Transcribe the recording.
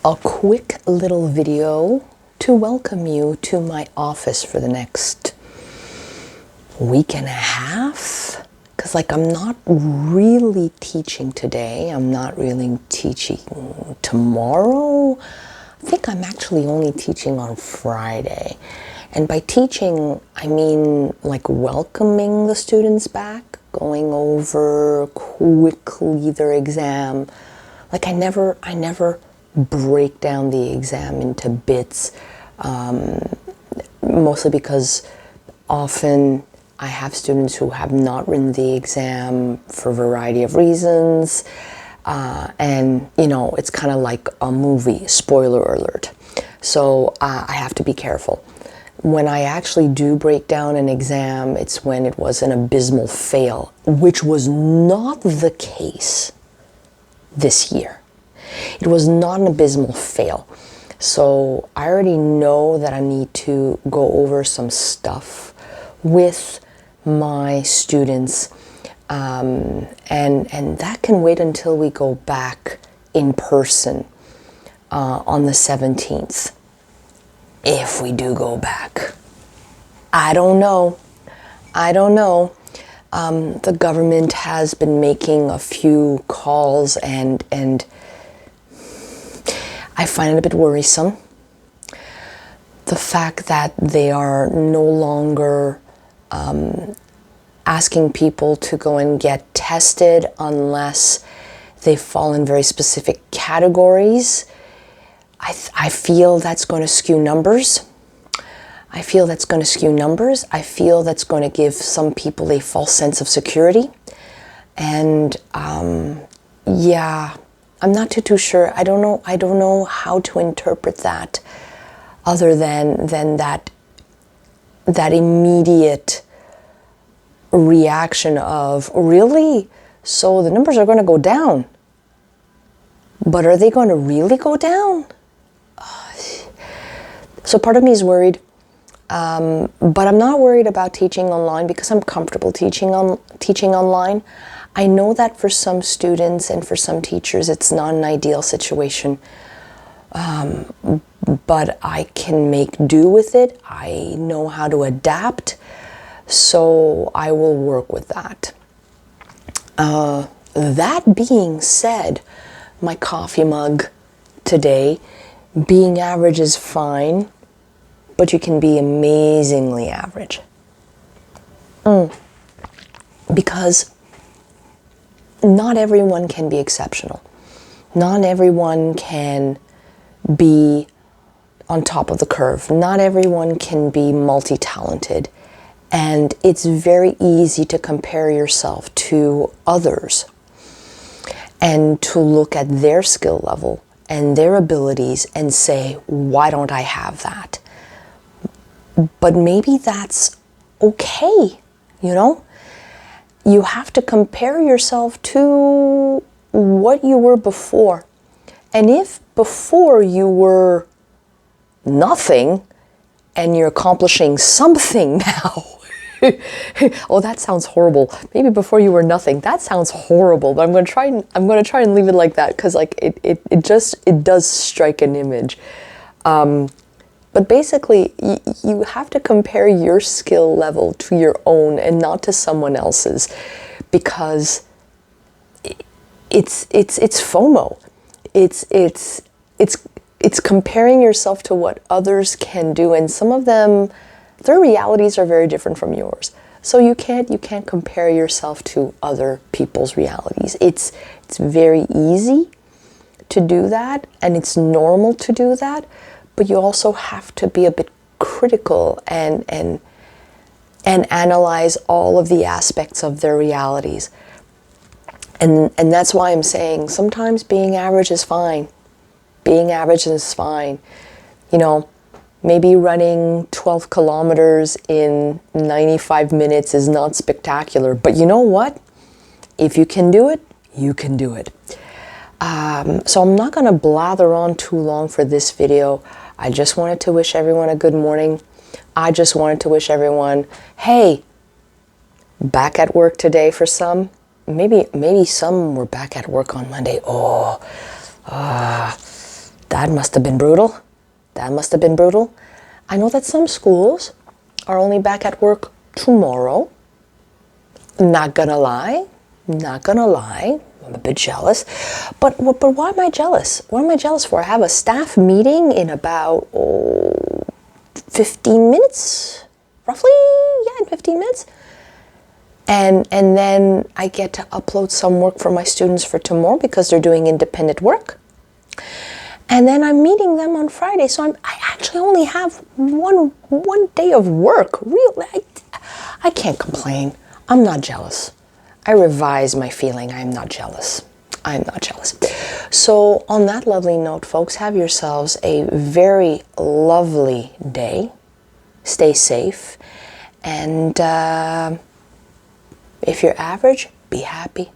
a quick little video to welcome you to my office for the next week and a half. Because I'm not really teaching today. I'm not really teaching tomorrow. I think I'm actually only teaching on Friday. And by teaching, I mean welcoming the students back, going over quickly their exam. I never break down the exam into bits, mostly because often I have students who have not written the exam for a variety of reasons, and it's kind of like a movie, spoiler alert. So I have to be careful. When I actually do break down an exam, it's when it was an abysmal fail, which was not the case this year. It was not an abysmal fail. So I already know that I need to go over some stuff with my students, and that can wait until we go back in person on the 17th. If we do go back. I don't know. The government has been making a few calls and I find it a bit worrisome. The fact that they are no longer asking people to go and get tested unless they fall in very specific categories. I feel that's going to skew numbers. I feel that's going to give some people a false sense of security. And yeah, I'm not too sure. I don't know how to interpret that other than that immediate reaction of, really? So the numbers are going to go down. But are they going to really go down? So part of me is worried. But I'm not worried about teaching online because I'm comfortable teaching online. I know that for some students and for some teachers, it's not an ideal situation. But I can make do with it. I know how to adapt. So I will work with that. That being said, my coffee mug today, being average is fine, but you can be amazingly average. Because not everyone can be exceptional. Not everyone can be on top of the curve. Not everyone can be multi-talented. And it's very easy to compare yourself to others and to look at their skill level and their abilities and say, why don't I have that? But maybe that's okay, You have to compare yourself to what you were before. And if before you were nothing and you're accomplishing something now, oh, that sounds horrible. Maybe before you were nothing. That sounds horrible, but I'm going to try and leave it like that because it does strike an image. But basically, you have to compare your skill level to your own and not to someone else's, because it's FOMO. It's comparing yourself to what others can do, and some of them, their realities are very different from yours. So you can't compare yourself to other people's realities. It's very easy to do that, and it's normal to do that. But you also have to be a bit critical and analyze all of the aspects of their realities. And that's why I'm saying sometimes being average is fine. Being average is fine. Maybe running 12 kilometers in 95 minutes is not spectacular. But you know what? If you can do it, you can do it. So I'm not going to blather on too long for this video. I just wanted to wish everyone a good morning. I just wanted to wish everyone, hey, back at work today for some. Maybe some were back at work on Monday. That must have been brutal. That must have been brutal. I know that some schools are only back at work tomorrow. Not gonna lie. Not gonna lie. I'm a bit jealous. But why am I jealous? What am I jealous for? I have a staff meeting in about 15 minutes, roughly. Yeah, in 15 minutes. And then I get to upload some work for my students for tomorrow because they're doing independent work. And then I'm meeting them on Friday, so I actually only have one day of work. Really, I can't complain. I'm not jealous. I revise my feeling. I'm not jealous. I'm not jealous. So on that lovely note, folks, have yourselves a very lovely day. Stay safe. And if you're average, be happy.